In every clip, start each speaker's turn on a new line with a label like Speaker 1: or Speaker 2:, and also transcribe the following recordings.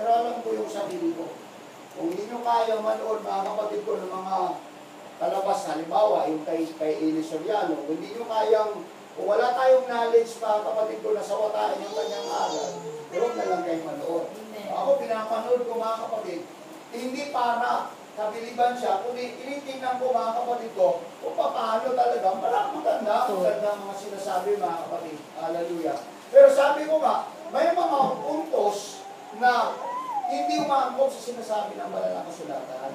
Speaker 1: pero alam ko yung sarili ko. Kung hindi nyo kaya manood, mga kapatid ko, ng mga kalabas, halimbawa, yung kay Eli Soriano, kung hindi nyo kayang, kung wala tayong knowledge, mga kapatid ko, na sawatain yung kanyang aral, huwag na lang kayo manood. Ako, pinapanood ko, mga kapatid, hindi para kabiliban siya, kundi tinitingnan ko, mga kapatid ko, kung paano talaga, maganda mga sinasabi, mga kapatid. Hallelujah. Pero sabi ko nga, may mga puntos na hindi umaangkop sa sinasabi ng banal na kasulatan.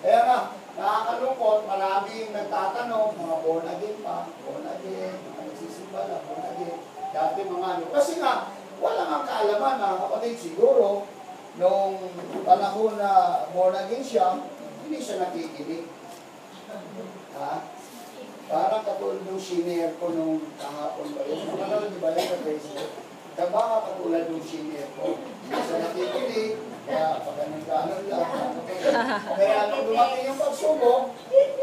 Speaker 1: Kaya nga, nakakalungkot, maraming nagtatanong, mga born again pa, born again, mga nagsisimba na, born again, dati mga ano. Kasi nga, wala nga kaalaman, mga kapatid, siguro, nung panahon na born again siya, hindi siya nakikinig. Parang katulad nung senior ko nung kahapon ba yun. Ano, di ba yun sa Facebook? Baka katulad nung senior ko. Hindi siya nakikinig. Kaya pag ganon lang. Kaya nung dumating yung pagsubok,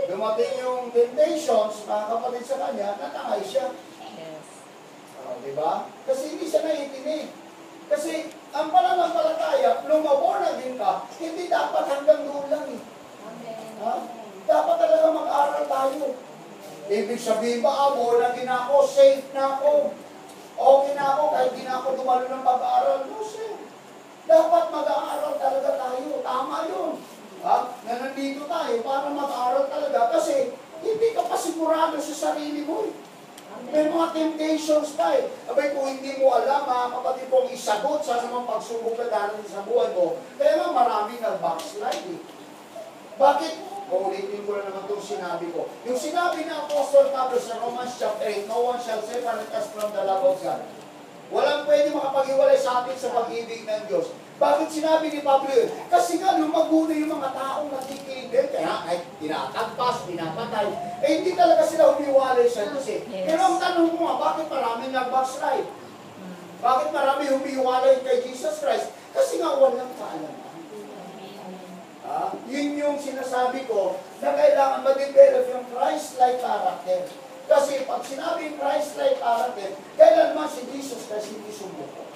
Speaker 1: dumating yung temptations, mga kapatid sa kanya, natangay siya. Di ba? Kasi hindi siya naikinig. Kasi ang pananampalataya, nung maborn again ka, hindi dapat hanggang doon lang eh. Dapat talaga mag-aral tayo. Ibig sabihin ba, born again ako, safe na ako. Okay na ako, kahit di na ako dumalo ng pag-aaral. No, sir. Dapat mag-aaral talaga tayo. Tama yun. Na nandito tayo para mag-aaral talaga. Kasi hindi ka pa sigurado sa sarili mo. May mga temptations pa eh. Abay, kung hindi mo alam, mga kapatid kong isagot sa mga pagsubok na darating sa buhay mo, kaya nga maraming nag-backslide eh. Bakit? Ulitin ko na naman itong sinabi ko. Yung sinabi ng Apostle Pablo sa Romans chapter 8, no one shall separate us from the love of God. Walang pwede makapag-iwalay sa atin sa pag-ibig ng Diyos. Bakit sinabi ni Pablo yun? Kasi nga lumago na yung mga taong nakikinig. Kaya kahit tinatagpas, pinapatay, hindi talaga sila humiwalay sa Diyos eh. Pero ang tanong ko nga, bakit maraming nag-backslide? Bakit marami humiwalay kay Jesus Christ? Kasi nga walang kaalaman. Yun yung sinasabi ko na kailangan ma-develop yung Christ-like character. Kasi pag sinabing Christ-like character, kailanman si Jesus kasi hindi sumuko.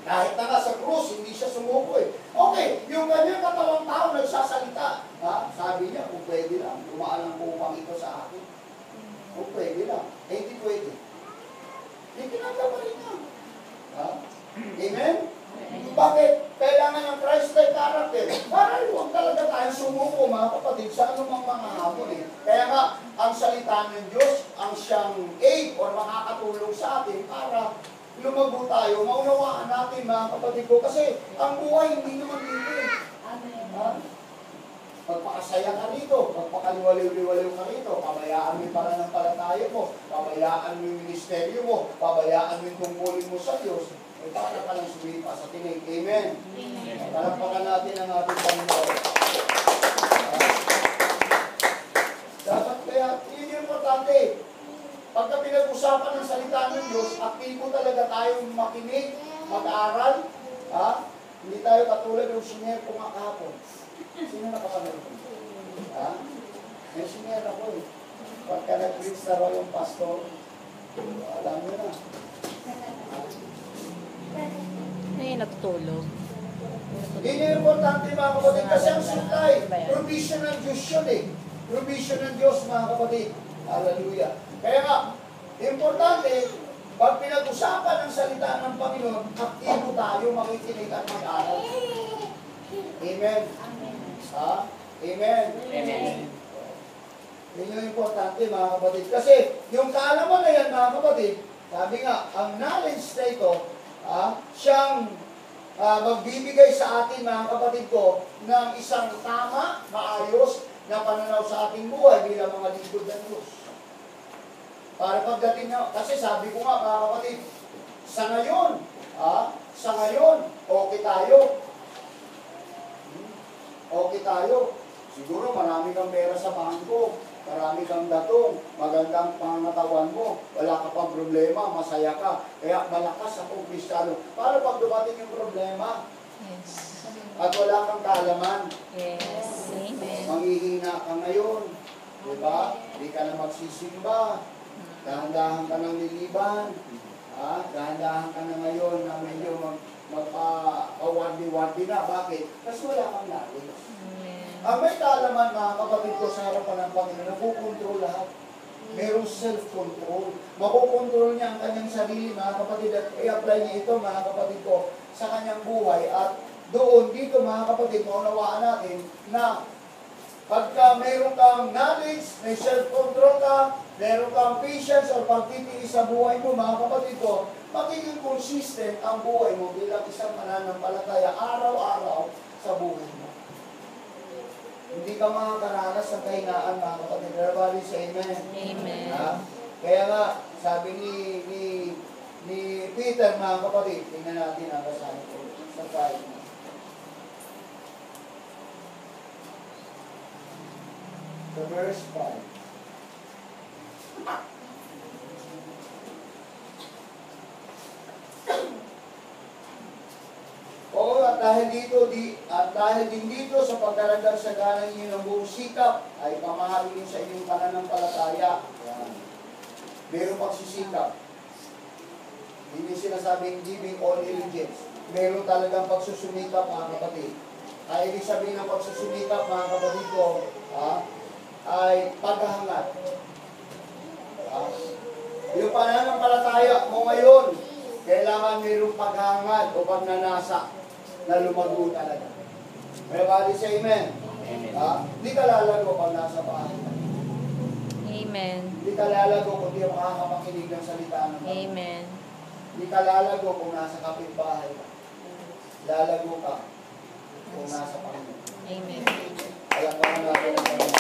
Speaker 1: Kahit na nga sa krus, hindi siya sumuko eh. Okay, yung kanyang katawang tao nagsasalita. Sabi niya, kung pwede lang, umaalang upang ito sa akin. Kung pwede lang. Hindi pwede. Hindi ginagawa rin niya. Amen? Bakit? Kailangan ng Christ-like character. Para huwag talaga tayong sumuko, mga kapatid, sa anumang mga hamon eh. Kaya nga, ang salita ng Diyos, ang siyang aid or makakatulong sa atin para lumago tayo, maunawaan natin, mga kapatid ko. Kasi ang buhay hindi naman dito eh. Magpakasaya ka rito, magpakaliwaliw-liwaliw ka rito, pabayaan mo yung pananampalataya mo, pabayaan mo yung ministeryo mo, pabayaan mo yung tungkulin mo sa Diyos. Ay para ka lang sumipa sa tinig. Amen. Palampakan natin ang ating Panginoon. Dapat kaya, yun yung importante. Pagka pinag-usapan ng salita ng Diyos, aktibo talaga tayong makinig, mag-aaral. Hindi tayo katulad ng senior ko nga kahapon. Sino nakapanood ko? May senior ako eh. Pagka nag-preach na raw yung pastor, alam nyo na.
Speaker 2: Natutulog.
Speaker 1: Yun yung importante, mga kapatid, kasi ang supply, provision ng Diyos yun eh. Provision ng Diyos, mga kapatid. Hallelujah. Kaya nga, importante, pag pinag-usapan ng salita ng Panginoon, aktibo tayo, makikinig at mag-aral. Amen. Amen. Amen. Yun yung importante, mga kapatid. Kasi, yung kaalaman na yan, mga kapatid, sabi nga, ang knowledge na ito, siyang magbibigay sa atin, mga kapatid ko, ng isang tama, maayos, na pananaw sa ating buhay bilang mga lingkod ng Diyos. Para pagdating na, kasi sabi ko nga, mga kapatid, sa ngayon, okay tayo. Okay tayo. Siguro marami kang pera sa bangko, marami kang datong, magandang pangangatawan mo, wala ka pang problema, masaya ka. Kaya malakas akong Kristiyano. Para pag dumating yung problema, at wala kang kaalaman, manghihina ka ngayon, di ba? Hindi ka na magsisimba, dahan-dahan ka ng niliban, dahan-dahan ka na ngayon na rewarded na. Bakit? Kasi wala kang knowledge.
Speaker 2: Amen.
Speaker 1: Ang may kaalaman, mga kapatid ko, sa harapan ng Panginoon, nakukontrol lahat. Merong self-control. Makukontrol niya ang kanyang sarili, mga kapatid, at i-apply niya ito, mga kapatid ko, sa kanyang buhay. At doon, dito, mga kapatid, maunawaan natin na pagka meron kang knowledge, may self-control ka, meron kang patience o pagtitiis sa buhay mo, mga kapatid ko, magiging consistent ang buhay mo bilang isang mananampalataya araw-araw sa buhay mo. Hindi ka makakaranas ng kahinaan, mga kapatid. Everybody say amen.
Speaker 2: Amen.
Speaker 1: Kaya nga, sabi ni Peter, mga kapatid, tingnan natin ang basahin ko sa 5. The verse 5. Oo, at dahil din dito sa pagdaragdag sa galang inyo ng buong sikap, ay pamahalin sa inyong pananampalataya. Yan. Meron pagsisikap. Hindi sinasabing giving all allegiance. Meron talagang pagsusumikap, mga kapatid. Ay ibig sabihin ng pagsusumikap, mga kapatid ko, ay paghahangad. Yung pananampalataya mo ngayon, kailangan mayroong paghahangad o pagnanasa na lumago talaga. Everybody say amen. Hindi ka lalago pag nasa bahay.
Speaker 2: Amen.
Speaker 1: Hindi ka lalago kung di makakapakinig ng salita ng Panginoon.
Speaker 2: Amen.
Speaker 1: Hindi ka lalago kung nasa kapitbahay ka. Lalago ka kung nasa Panginoon.
Speaker 2: Amen.
Speaker 1: Alam mo na natin ang Panginoon.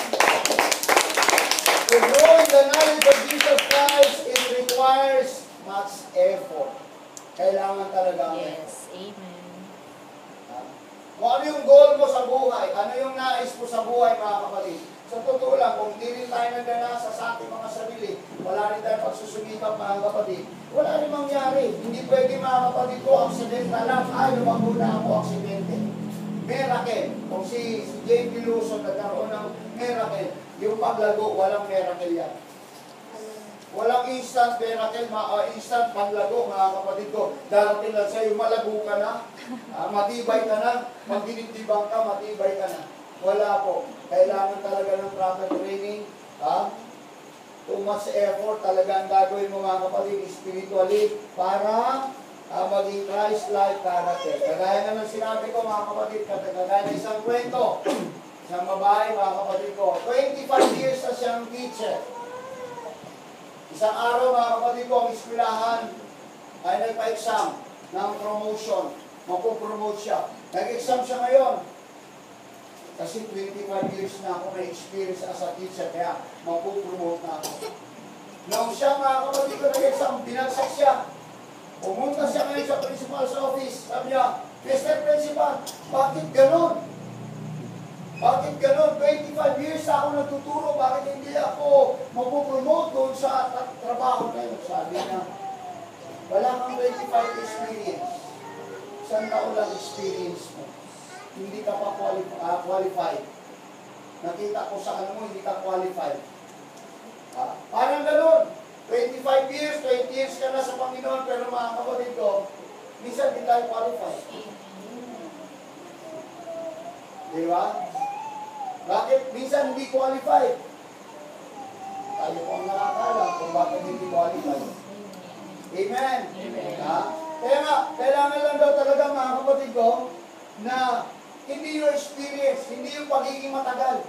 Speaker 1: To grow in the knowledge of Jesus Christ, it requires much effort. Kailangan talaga.
Speaker 2: Yes. Amen.
Speaker 1: Kung ano yung goal mo sa buhay, ano yung nais mo sa buhay, mga kapatid. Sa totoo lang, kung hindi rin tayo nagnanasa sa ating mga sarili, wala rin tayo pagsusumikap, mga kapatid, wala rin mangyari. Hindi pwede, mga kapatid ko, aksidente na lang, ay, lumago na ako, aksidente. Miracle. Kung si J.P. Luzon nagkaroon ng miracle, yung paglago, walang miracle yan. Walang instant miracle, instant paglago, mga kapatid ko. Darating lang sa'yo, malago ka na, matibay ka na, magdinibdibang ka, matibay ka na. Wala po. Kailangan talaga ng proper training. Too much effort talaga ang gagawin mo, mga kapatid, spiritually, para maging Christ-like character. Kagaya nga ng sinabi ko, mga kapatid, kagaya ng isang kwento, isang babae, mga kapatid ko, 25 years na siyang teacher. Isang araw, mga kapatid ko, ang eskwelahan ay nagpa-exam ng promotion. Mapupromote siya. Nag-exam siya ngayon. Kasi 25 years na ako may experience as a teacher, kaya mapupromote na ako. Nung siya, mga kapatid ko, nag-exam, binagsak siya. Pumunta siya ngayon sa principal's office. Sabi niya, Mr. Principal, bakit ganon? Bakit ganon? 25 years na ako natuturo, bakit hindi ako mapupromote doon sa trabaho na yun? Sabi niya, wala kang 25 experience. Isang taon lang experience mo. Hindi ka pa qualified. Nakita ko sa ano mo, hindi ka qualified. Parang ganon. 25 years, 20 years ka na sa Panginoon, pero mga kapatid ko, minsan hindi tayo qualified. Di ba? Bakit minsan hindi qualified? Tayo po ang nakakaalam kung bakit hindi qualified. Amen? Amen. Kaya nga, kailangan lang daw talaga, mga kapatid ko, na hindi yung experience, hindi yung pagiging matagal.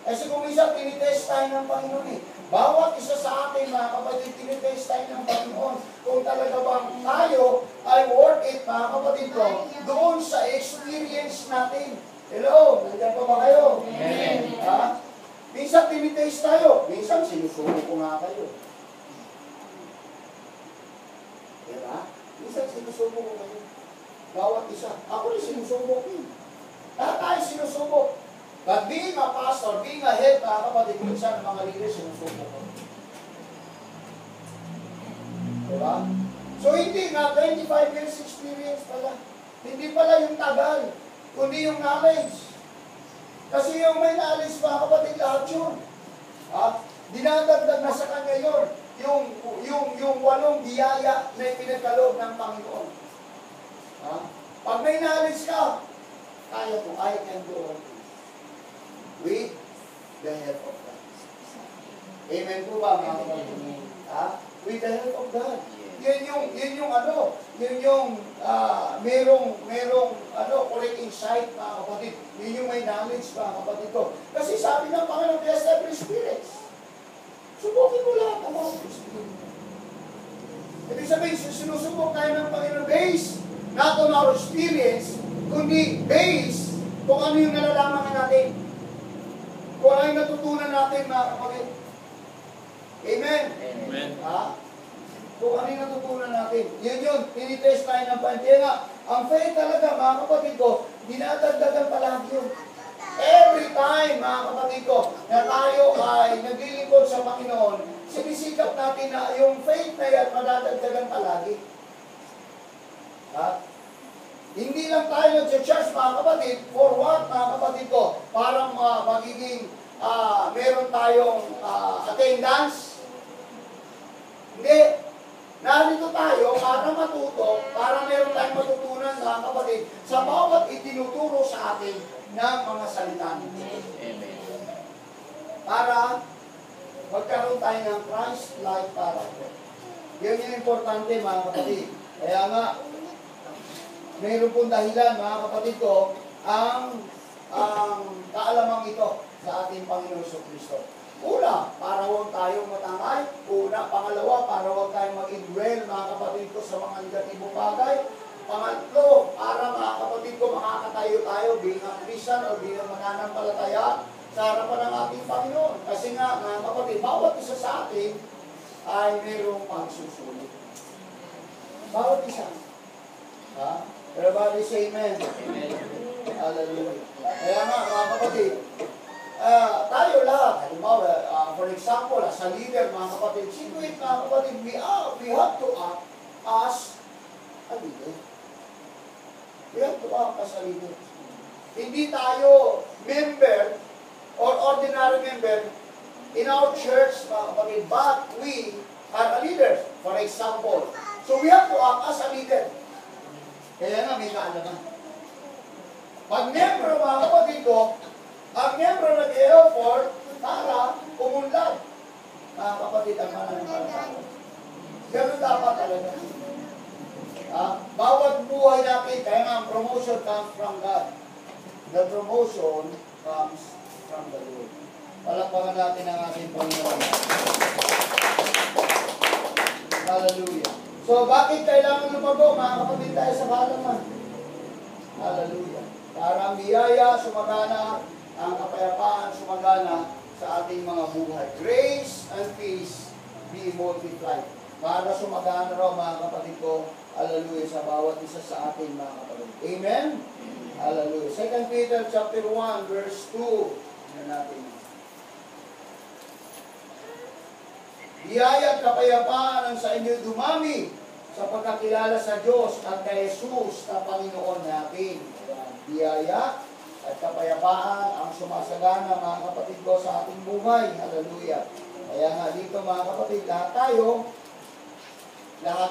Speaker 1: Kasi kung minsan, tinitest tayo ng Panginoon eh. Bawat isa sa atin, mga kapatid, tinitest tayo ng Panginoon. Kung talaga bang tayo ay worth it, mga kapatid ko, doon sa experience natin. Hello, nandiyan pa ba kayo?
Speaker 2: Amen.
Speaker 1: Minsan tinitest tayo, minsan sinusuko ko nga kayo. Diba? Minsan sinusuko ko kayo. Bawat isa. Ako rin sinusuko ko. Lahat tayo sinusuko. But being a pastor, being a head, mga kapatid, minsan mga leaders sinusuko ko. Diba? So hindi nga, 25 years experience pala. Hindi pala yung tagal, kundi yung knowledge. Kasi yung may knowledge, mga kapatid, lahat yun. Dinadagdag na sa kanya yun. Yung walong biyaya na ipinagkaloob ng Panginoon. Pag may knowledge ka, kaya ko, I can do all things. With the help of God. Amen po ba, mga kapatid? Ha? With the help of God. Yun yung merong correct insight, mga kapatid. Yun yung may knowledge, mga kapatid ko. Kasi sabi ng Panginoon, test every spirit. Subukin mo lahat ang mga spirit. Ibig sabihin, sinusubok tayo ng Panginoon based not on our experience, kundi based kung ano yung nalalaman natin. Kung ano yung natutunan natin, mga kapatid. Amen?
Speaker 3: Amen.
Speaker 1: Ha? Kung ano yung natutunan natin. Yun, tinitest tayo ng Kaya nga, ang faith talaga, mga kapatid ko, dinadagdagan palagi yun. Every time, mga kapatid ko, na tayo ay naglilingkod sa Panginoon, sinisikap natin na yung faith na yan, madadagdagan palagi. Ha? Hindi lang tayo nag-church, mga kapatid, for what, mga kapatid ko? Para magiging, meron tayong attendance. Hindi. Narito tayo para matuto, para meron tayong matutunan, mga kapatid, sa bawat itinuturo sa atin ng mga salita ng Diyos.
Speaker 3: Amen.
Speaker 1: Para magkaroon tayo ng Christ-like character. Yan yung importante, mga kapatid. Kaya nga, mayroon pong dahilan, mga kapatid ko, ang kaalamang ito sa ating Panginoon Kristo. Una, para huwag tayong matangay. Pangalawa, para huwag tayong mag-indwell, mga kapatid ko, sa mga negatibong bagay. Pangatlo, para mga kapatid ko, makakatayo tayo bilang Christian o bilang mananampalataya sa harapan ng ating Panginoon. Kasi nga, mga kapatid, bawat isa sa atin ay mayroong pagsusulit. Bawat isa. Ha? Everybody say amen.
Speaker 3: Amen.
Speaker 1: Hallelujah. Kaya nga, mga kapatid, tayo lahat, halimbawa, for example, as a leader, mga kapatid, mga kapatid, we have to act as a leader. We have to act as a leader. Hindi tayo member or ordinary member in our church, mga kapatid, but we are a leader, for example. So we have to act as a leader. Kaya nga may kaalaman. Pag membro, mga kapatid ko, ang membro nag-e-effort para umunlad. Mga kapatid, ang mananampalataya. Ganun dapat talaga. Bawat buhay natin, kaya nga ang promotion comes from God. The promotion comes from the Lord. Palakpakan natin ang ating Panginoon. Hallelujah. So, bakit kailangan lumago, mga kapatid, tayo sa kaalaman? Hallelujah. Para ang biyaya, sumagana, ang kapayapaan, sumagana sa ating mga buhay. Grace and peace be multiplied. Para sumagana raw, mga kapatid ko, hallelujah, sa bawat isa sa ating mga kapatid. Amen? Hallelujah. 2 Peter chapter 1, verse 2. Yan natin. Biyaya at kapayapaan ang sa inyo dumami sa pagkakilala sa Diyos at kay Jesus na Panginoon natin. Biyaya at kapayapaan ang sumasagana, mga kapatid ko, sa ating buhay. Hallelujah. Kaya nga dito, mga kapatid, lahat tayo,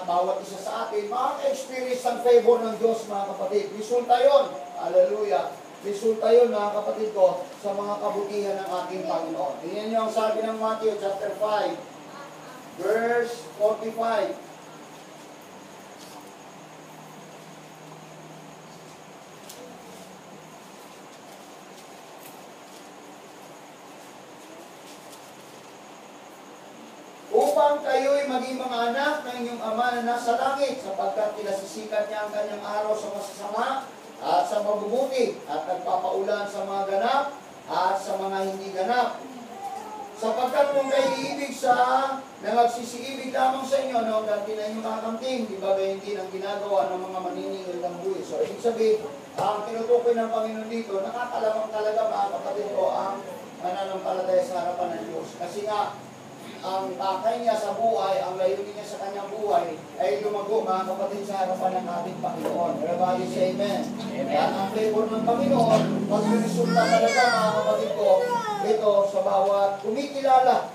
Speaker 1: bawat isa sa atin, makaka-experience ang favor ng Diyos, mga kapatid. Resulta yun. Hallelujah. Resulta yun, mga kapatid ko, sa mga kabutihan ng ating Panginoon. Tingnan niyo ang sabi ng Matthew chapter 5, verse 45. Upang kayo'y maging mga anak ng inyong Ama na nasa langit, sapagkat pinasisikat niya ang kanyang araw sa masasama at sa mabubuti, at nagpapaulan sa mga ganap at sa mga hindi ganap. Sapagkat kung kayo iibig sa nagsisiibig lamang sa inyo, no, dahil na inyong kakamting, di ba hindi ng ginagawa ng mga maniningil ng buhay. So, ibig sabihin, ang tinutukoy ng Panginoon dito, nakakalamang talaga, mga kapatid ko, ang mananampalataya sa harapan ng Diyos. Kasi nga, ang takay niya sa buhay, ang layunin niya sa kanyang buhay, ay lumago, mga kapatid, sa harapan ng ating Panginoon. Everybody say amen. Amen. Ang favor ng Panginoon, magsiresulta talaga, mga kapatid ko, ito sa bawat kumikilala,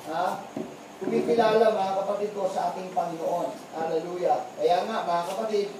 Speaker 1: kumikilala, mga kapatid ko, sa ating Panginoon. Hallelujah. Kaya nga, mga kapatid,